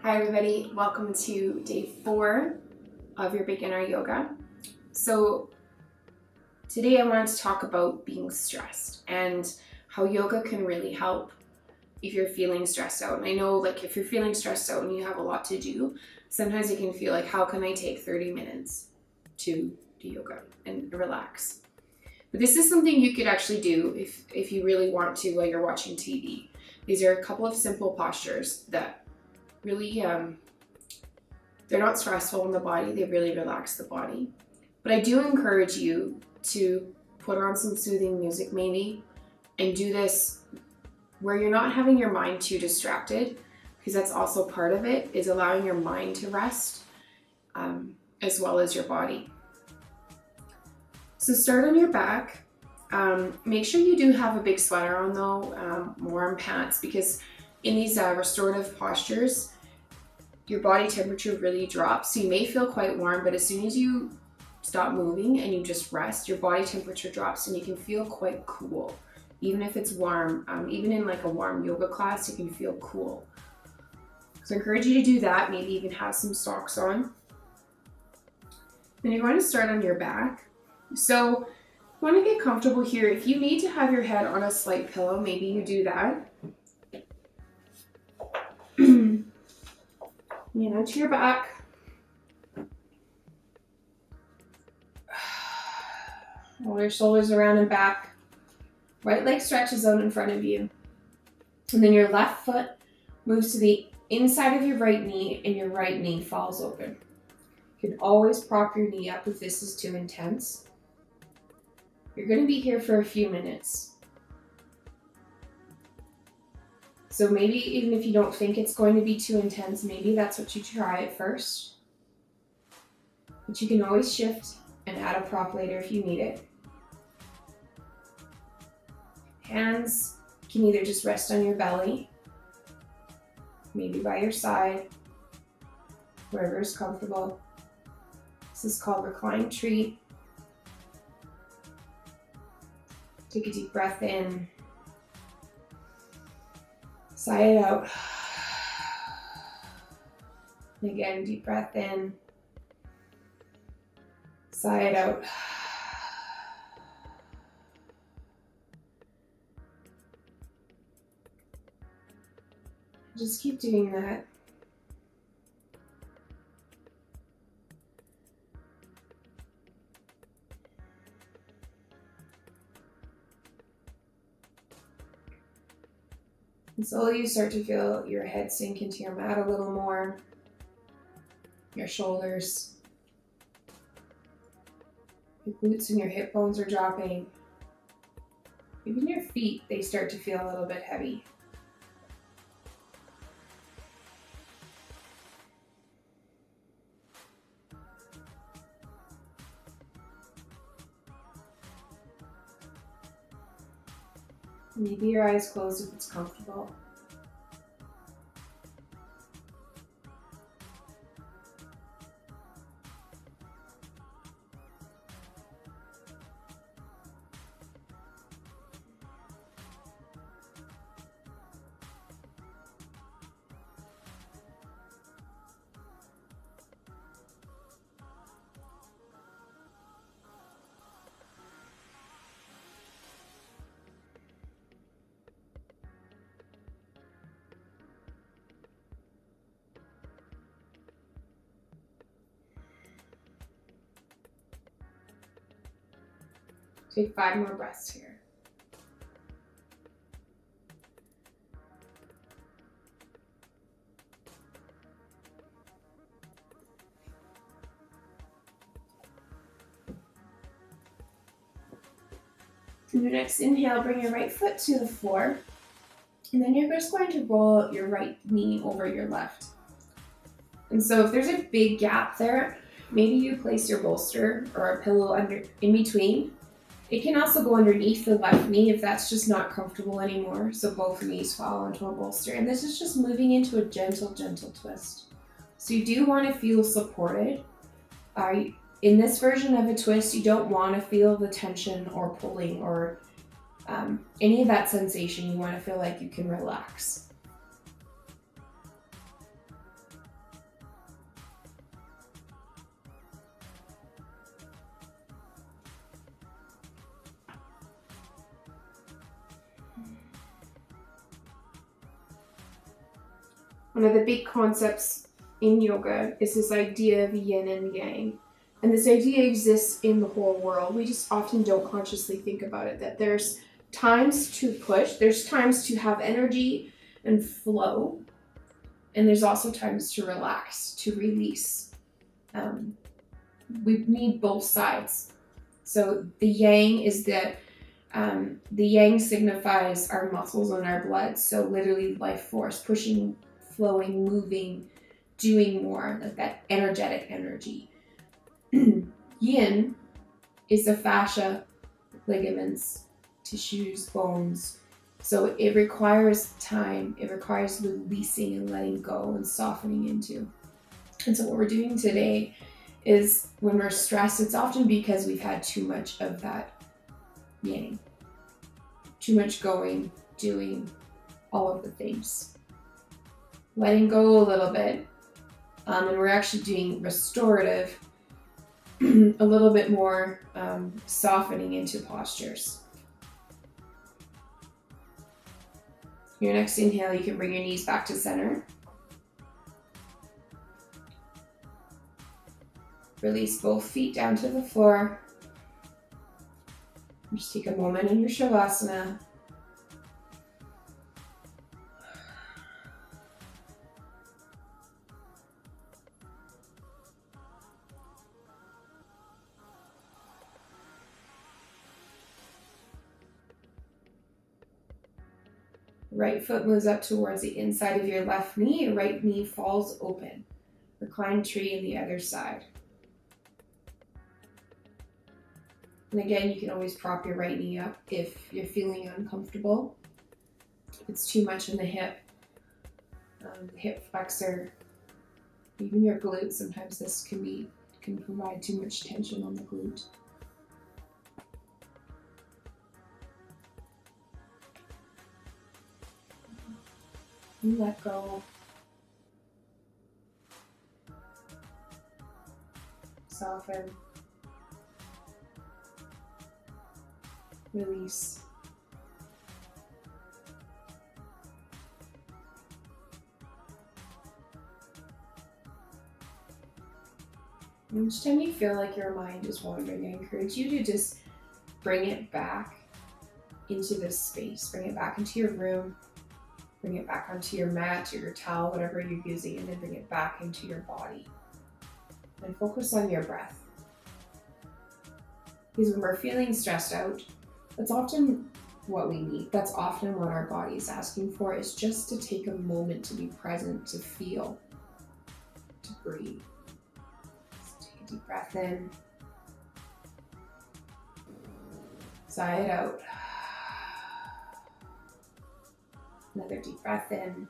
Hi everybody, welcome to day 4 of your beginner yoga. So today I wanted to talk about being stressed and how yoga can really help if you're feeling stressed out. And I know if you're feeling stressed out and you have a lot to do, sometimes it can feel like, how can I take 30 minutes to do yoga and relax? But this is something you could actually do if you really want to while you're watching TV. These are a couple of simple postures that really, they're not stressful on the body, they really relax the body. But I do encourage you to put on some soothing music maybe, and do this where you're not having your mind too distracted, because that's also part of it, is allowing your mind to rest, as well as your body. So start on your back. Make sure you do have a big sweater on though, warm pants, because in these restorative postures, your body temperature really drops. So you may feel quite warm, but as soon as you stop moving and you just rest, your body temperature drops and you can feel quite cool. Even if it's warm, even in a warm yoga class, you can feel cool. So I encourage you to do that, maybe even have some socks on. Then you're going to start on your back. So you want to get comfortable here. If you need to have your head on a slight pillow, maybe you do that. To your back. Roll your shoulders around and back. Right leg stretches out in front of you. And then your left foot moves to the inside of your right knee and your right knee falls open. You can always prop your knee up if this is too intense. You're going to be here for a few minutes. So maybe even if you don't think it's going to be too intense, maybe that's what you try at first. But you can always shift and add a prop later if you need it. Hands can either just rest on your belly, maybe by your side, wherever is comfortable. This is called reclined tree. Take a deep breath in. Sigh it out. And again, deep breath in. Sigh it out. Just keep doing that. And slowly you start to feel your head sink into your mat a little more, your shoulders, your glutes and your hip bones are dropping. Even your feet, they start to feel a little bit heavy. Maybe your eyes closed if it's comfortable. Take 5 more breaths here. In your next inhale, bring your right foot to the floor. And then you're just going to roll your right knee over your left. And so if there's a big gap there, maybe you place your bolster or a pillow in between. It can also go underneath the left knee if that's just not comfortable anymore. So both knees fall onto a bolster. And this is just moving into a gentle, gentle twist. So you do want to feel supported. In this version of a twist, you don't want to feel the tension or pulling or any of that sensation. You want to feel like you can relax. one of the big concepts in yoga is this idea of yin and yang. And this idea exists in the whole world. We just often don't consciously think about it, that there's times to push, there's times to have energy and flow, and there's also times to relax, to release. We need both sides. So the yang is the yang signifies our muscles and our blood. So literally life force, pushing, flowing, moving, doing more, like that energetic energy. Yin is the fascia, ligaments, tissues, bones. So it requires time, it requires releasing and letting go and softening into. And so what we're doing today is when we're stressed, it's often because we've had too much of that yang. Too much going, doing, all of the things. Letting go a little bit. And we're actually doing restorative, a little bit more softening into postures. Your next inhale, you can bring your knees back to center. Release both feet down to the floor. Just take a moment in your Shavasana. Right foot moves up towards the inside of your left knee. Your right knee falls open. Reclined tree on the other side. And again, you can always prop your right knee up if you're feeling uncomfortable. If it's too much in the hip flexor, even your glute, sometimes this can provide too much tension on the glute. And let go. Soften. Release. And each time you feel like your mind is wandering, I encourage you to just bring it back into this space. Bring it back into your room. Bring it back onto your mat or your towel, whatever you're using, and then bring it back into your body. And focus on your breath. Because when we're feeling stressed out, that's often what we need. That's often what our body is asking for, is just to take a moment to be present, to feel, to breathe. Just take a deep breath in. Sigh it out. Another deep breath in.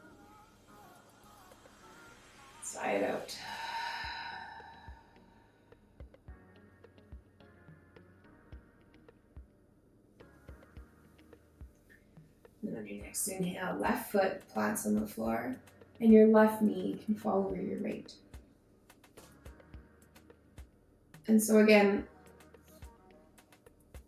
Sigh it out. And on your next inhale, left foot plants on the floor and your left knee can fall over your right. And so again,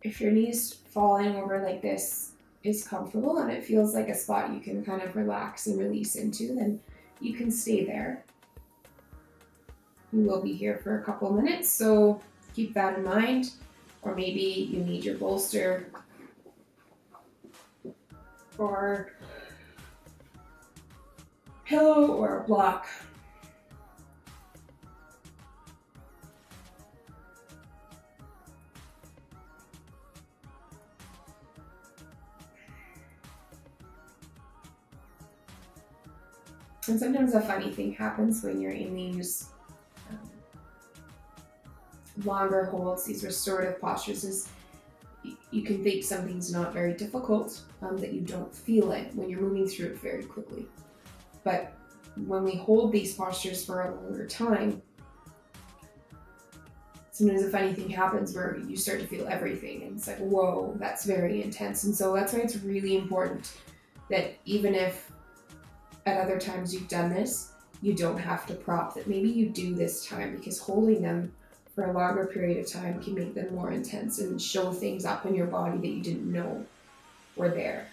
if your knees falling over like this is comfortable and it feels like a spot you can kind of relax and release into, then you can stay there. We will be here for a couple minutes, so keep that in mind. Or maybe you need your bolster or pillow or a block. And sometimes a funny thing happens when you're in these longer holds, these restorative postures, is you can think something's not very difficult, that you don't feel it when you're moving through it very quickly. But when we hold these postures for a longer time, sometimes a funny thing happens where you start to feel everything, and it's like, whoa, that's very intense. And so that's why it's really important that even if at other times you've done this, you don't have to prop, that maybe you do this time, because holding them for a longer period of time can make them more intense and show things up in your body that you didn't know were there.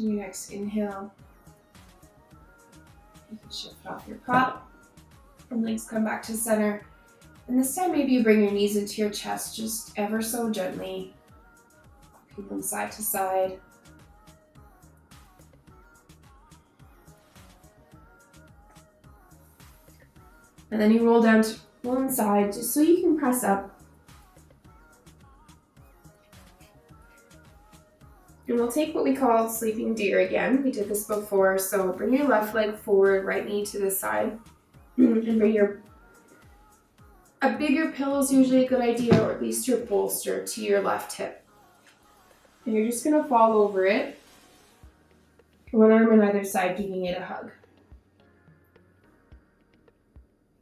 Your next inhale, you can shift off your prop and legs come back to center. And this time maybe you bring your knees into your chest just ever so gently, rocking them side to side. And then you roll down to one side just so you can press up. And we'll take what we call sleeping deer again. We did this before, so bring your left leg forward, right knee to the side. And bring a bigger pillow is usually a good idea, or at least your bolster to your left hip. And you're just gonna fall over it. One arm on either side, giving it a hug.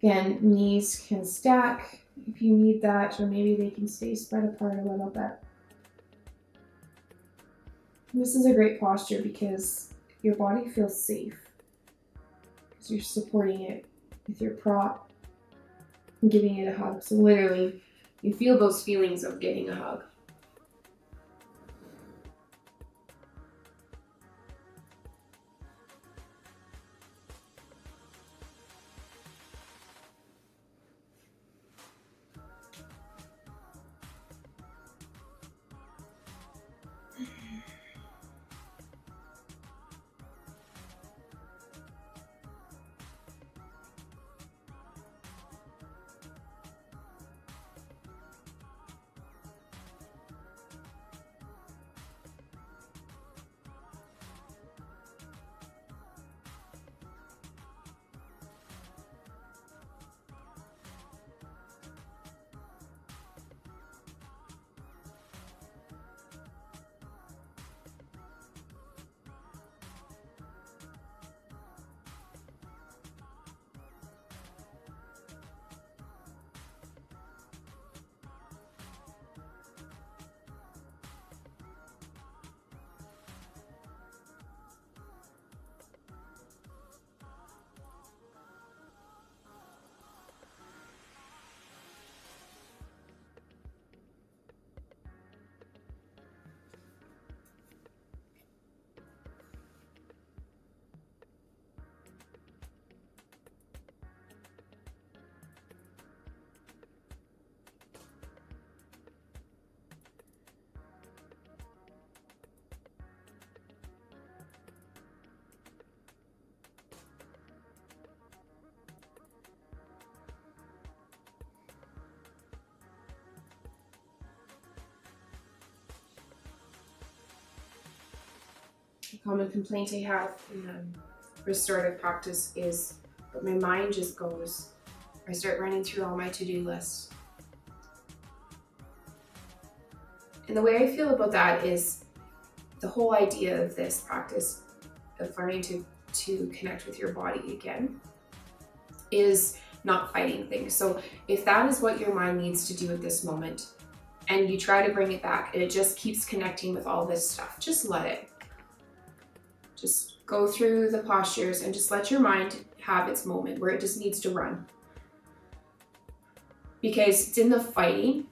Again, knees can stack if you need that, or maybe they can stay spread apart a little bit. And this is a great posture because your body feels safe, because you're supporting it with your prop and giving it a hug. So literally, you feel those feelings of getting a hug. A common complaint I have in restorative practice is that my mind just goes. I start running through all my to-do lists. And the way I feel about that is the whole idea of this practice of learning to connect with your body again is not fighting things. So if that is what your mind needs to do at this moment, and you try to bring it back and it just keeps connecting with all this stuff, just let it. Just go through the postures and just let your mind have its moment where it just needs to run. Because it's in the fighting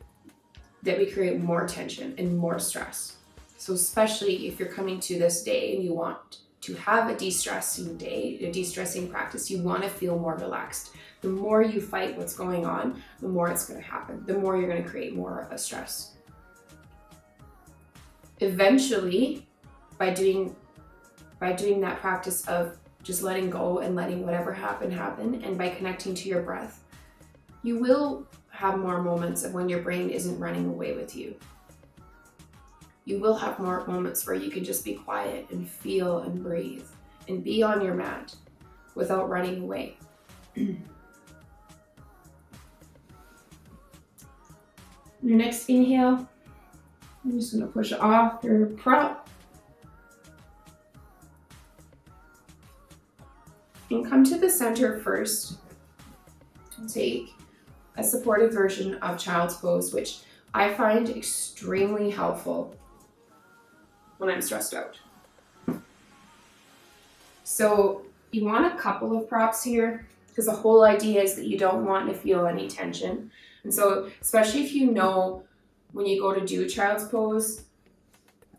that we create more tension and more stress. So especially if you're coming to this day and you want to have a de-stressing day, a de-stressing practice, you want to feel more relaxed. The more you fight what's going on, the more it's going to happen. The more you're going to create more of a stress. Eventually, by doing that practice of just letting go and letting whatever happen, and by connecting to your breath, you will have more moments of when your brain isn't running away with you. You will have more moments where you can just be quiet and feel and breathe and be on your mat without running away. Your next inhale, I'm just going to push off your prop and come to the center first. Take a supportive version of child's pose, which I find extremely helpful when I'm stressed out. So you want a couple of props here because the whole idea is that you don't want to feel any tension. And so especially if you know when you go to do child's pose,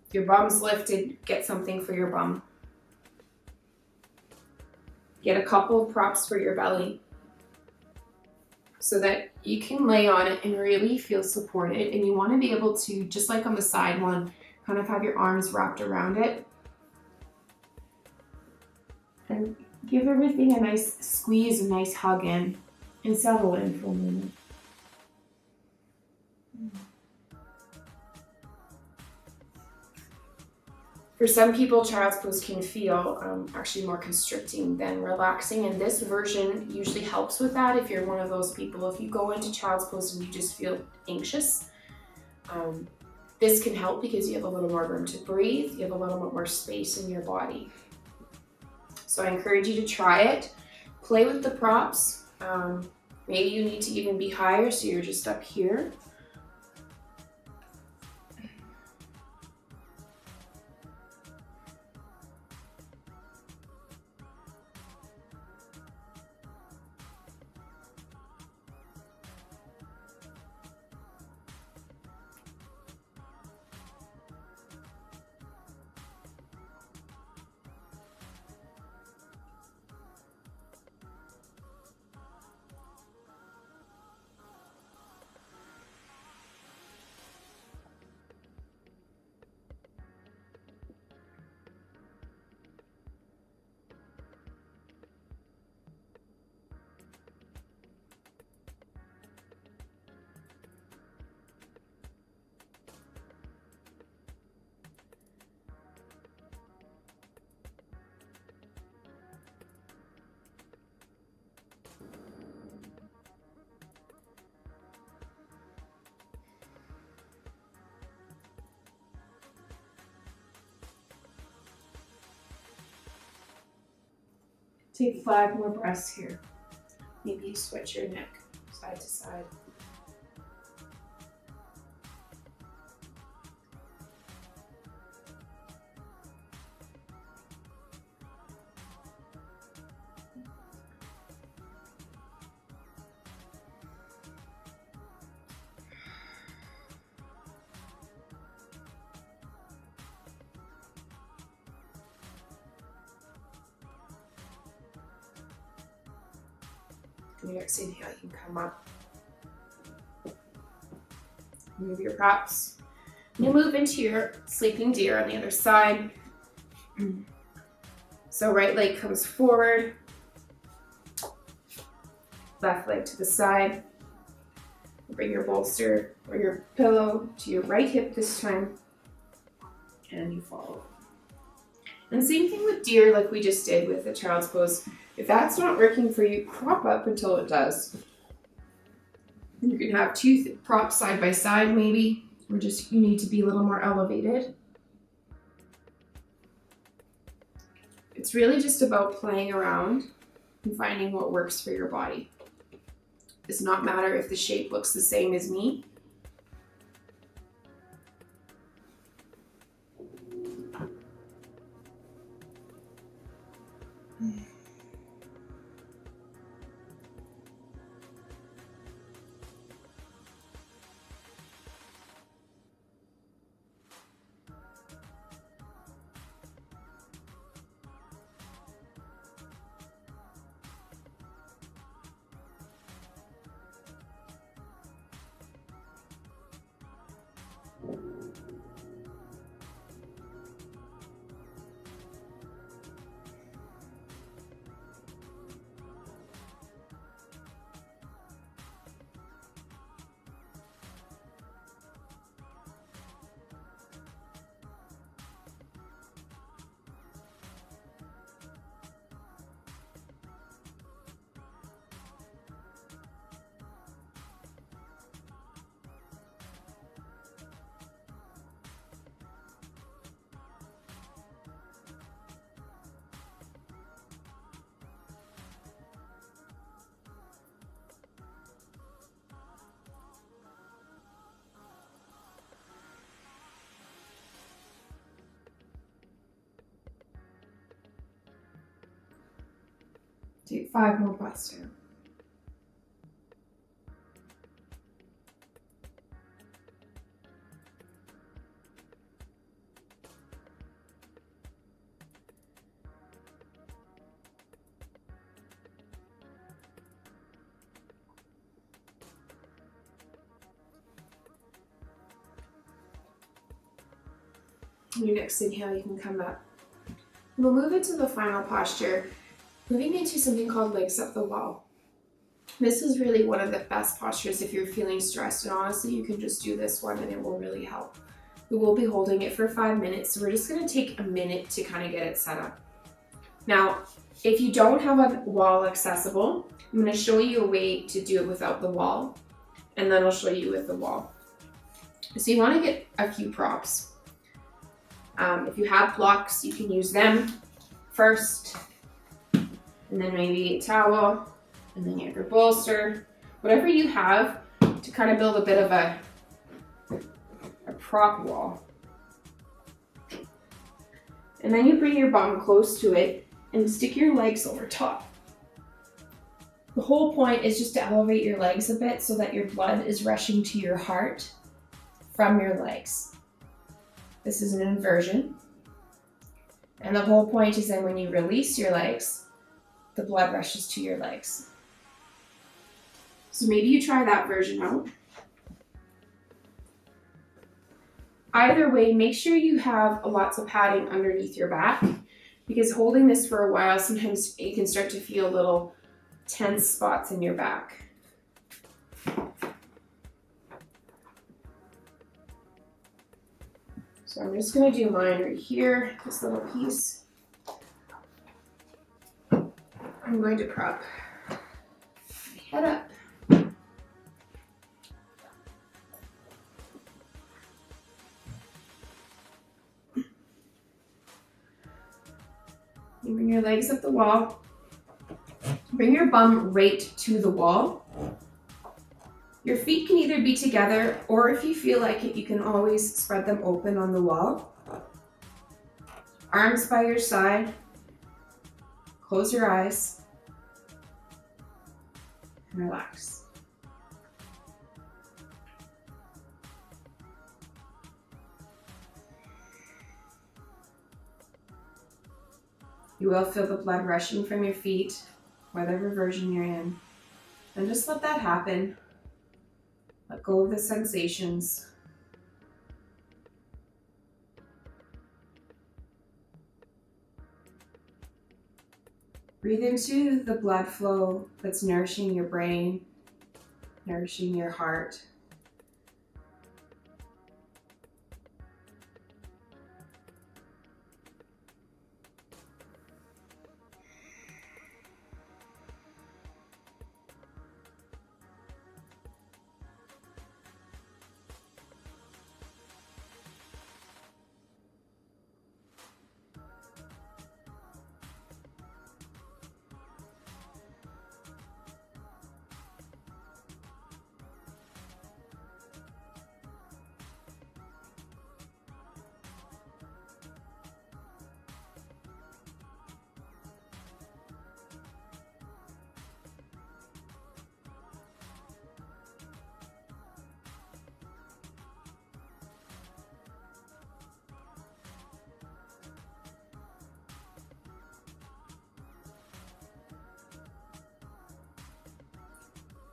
If your bum's lifted, get something for your bum. Get a couple of props for your belly so that you can lay on it and really feel supported. And you want to be able to, just like on the side one, kind of have your arms wrapped around it. And give everything a nice squeeze, a nice hug in, and settle in for a moment. For some people, child's pose can feel actually more constricting than relaxing, and this version usually helps with that. If you're one of those people, if you go into child's pose and you just feel anxious, this can help because you have a little more room to breathe, you have a little bit more space in your body. So I encourage you to try it. Play with the props. Maybe you need to even be higher, so you're just up here. Take 5 more breaths here. Maybe you switch your neck side to side. On your next inhale, you can come up. Move your props. You move into your sleeping deer on the other side. So right leg comes forward, left leg to the side. Bring your bolster or your pillow to your right hip this time, and you follow. And same thing with deer, like we just did with the child's pose. If that's not working for you, prop up until it does. You can have 2 props side by side maybe, or just you need to be a little more elevated. It's really just about playing around and finding what works for your body. It does not matter if the shape looks the same as me. Take 5 more breaths here. On your next inhale, you can come up. We'll move into the final posture, moving into something called legs up the wall. This is really one of the best postures if you're feeling stressed, and honestly, you can just do this one and it will really help. We will be holding it for 5 minutes, so we're just going to take a minute to kind of get it set up. Now, if you don't have a wall accessible, I'm going to show you a way to do it without the wall, and then I'll show you with the wall. So you want to get a few props. If you have blocks, you can use them first, and then maybe a towel, and then you have your bolster, whatever you have to kind of build a bit of a prop wall. And then you bring your bum close to it and stick your legs over top. The whole point is just to elevate your legs a bit so that your blood is rushing to your heart from your legs. This is an inversion. And the whole point is that when you release your legs, the blood rushes to your legs. So maybe you try that version out. Either way, make sure you have lots of padding underneath your back, because holding this for a while, sometimes you can start to feel little tense spots in your back. So I'm just going to do mine right here, this little piece. I'm going to prop my head up. You bring your legs up the wall. Bring your bum right to the wall. Your feet can either be together, or if you feel like it, you can always spread them open on the wall. Arms by your side. Close your eyes. And relax. You will feel the blood rushing from your feet, whatever version you're in. And just let that happen. Let go of the sensations. Breathe into the blood flow that's nourishing your brain, nourishing your heart.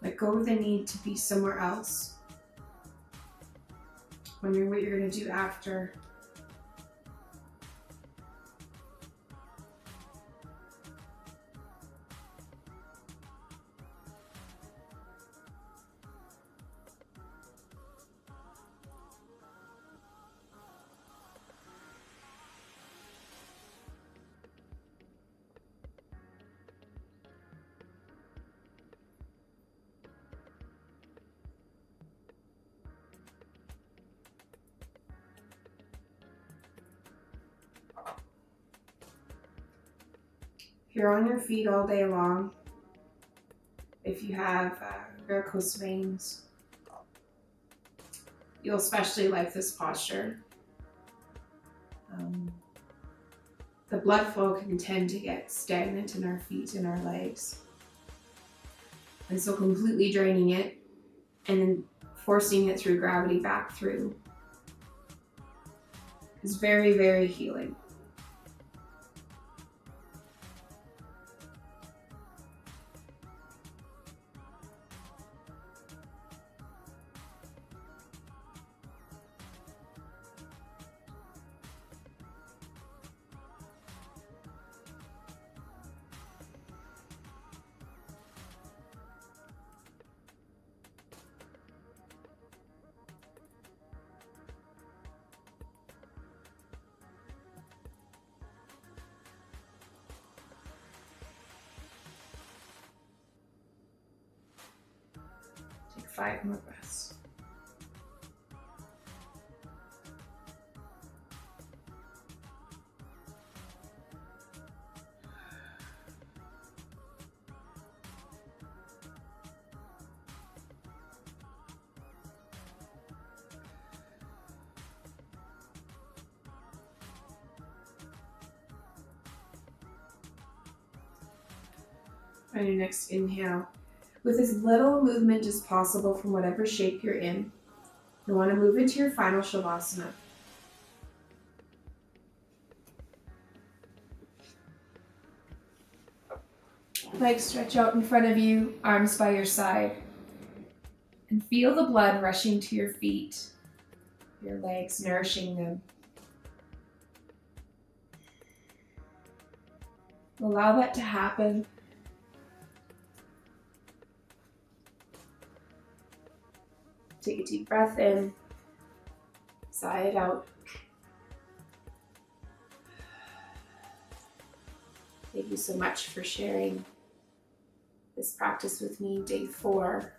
Let go of the need to be somewhere else. Wondering what you're going to do after. If you're on your feet all day long, if you have varicose veins, you'll especially like this posture. The blood flow can tend to get stagnant in our feet and our legs. And so completely draining it and then forcing it through gravity back through is very, very healing. 5 more breaths. On your next inhale, with as little movement as possible from whatever shape you're in, you want to move into your final Shavasana. Legs stretch out in front of you, arms by your side, and feel the blood rushing to your feet, your legs nourishing them. Allow that to happen. Take a deep breath in, sigh it out. Thank you so much for sharing this practice with me, day 4